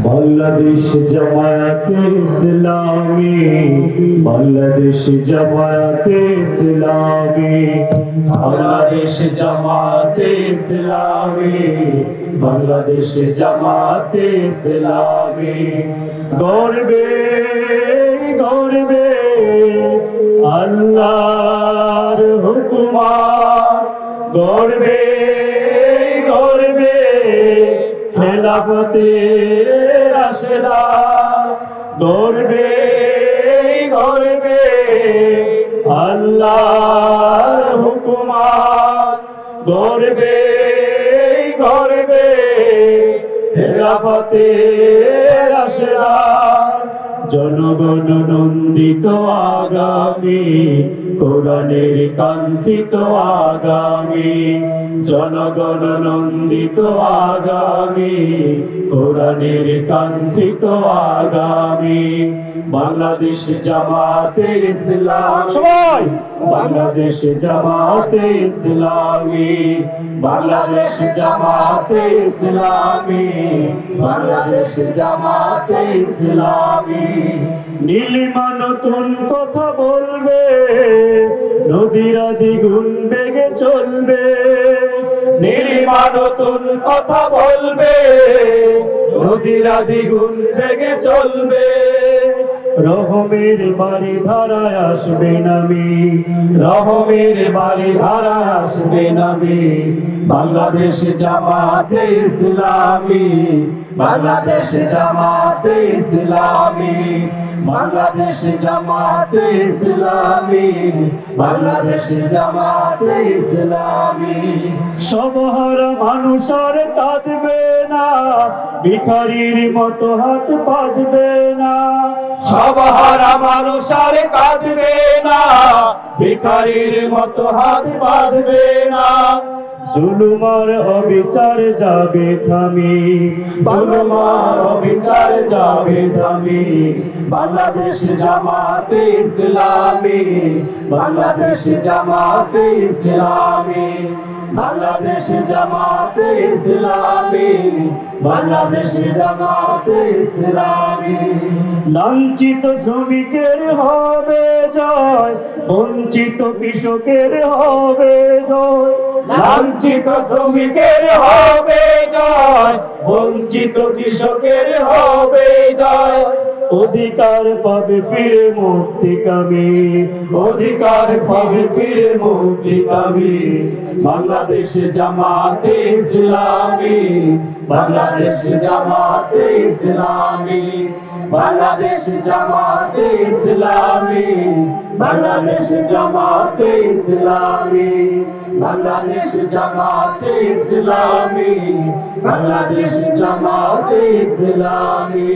বাংলাদেশ জামায়াতে ইসলামী, বাংলাদেশ জামায়াতে ইসলামী, বাংলাদেশ জামায়াতে ইসলামী, বাংলাদেশ জামায়াতে ইসলামী। গর্বে গর্বে আল্লাহর হুকুমাত, গর্বে গর্বে খেলাফতে রাশেদা, গর্বে গর্বে আল্লাহর হুকুমাত, গর্বে গর্বে খেলাফতে রাশেদা। জনগণ নন্দিত আগামী, কোরআনের কাঙ্ক্ষিত আগামী, জনগণ নন্দিত আগামী, কোরআনের কাঙ্ক্ষিত আগামী। বাংলাদেশ জামাতে ইসলামী, বাংলাদেশ জামাতে ইসলামী, বাংলাদেশ জামাতে ইসলামী, বাংলাদেশ জামাতে ইসলামী। নীলিমা নতুন কথা বলবে, নদীরা দ্বিগুণ বেগে চলবে। নীলিমা নতুন কথা বলবে, নদীরা দ্বিগুণ বেগে চলবে। রহমের বাড়ি ধারায় আসবে নামি, রহমের বাড়ি ধারায় আসবে নামি। বাংলাদেশ জামাতে ইসলামী, বাংলাদেশ জামাতে ইসলামী, বাংলাদেশ জামাতে ইসলামী, বাংলাদেশ জামাতে ইসলামী। সবহারা মানুষ আর কাঁদবে না, ভিখারির মতো হাত পাতবে না। সবহারা মানুষ আর কাঁদবে না, ভিখারির মতো হাত বাঁধবে না। জুলুমার অবিচার যাবে থামি, জুলুমার অবিচার যাবে থামি। বাংলাদেশ জামাতে ইসলামী, বাংলাদেশ জামাতে ইসলামী, বাংলাদেশ জামাতে ইসলামী, বাংলাদেশ জামাতে ইসলামী। লাঞ্ছিত শ্রমিকের হবে জয়, বঞ্চিত কৃষকের হবে জয়। লাঞ্ছিত শ্রমিকের হবে জয়, বঞ্চিত কৃষকের হবে জয়। অধিকার পাবে ফিরে মুক্তিকামী, অধিকার পাবে ফিরে মুক্তিকামী। বাংলাদেশ জামাতে ইসলামী, বাংলাদেশ জামাতে ইসলামী, বাংলাদেশ জামাতে ইসলামী, বাংলাদেশ জামাতে ইসলামী, বাংলাদেশ জামাতে ইসলামী, বাংলাদেশ জামাতে ইসলামী।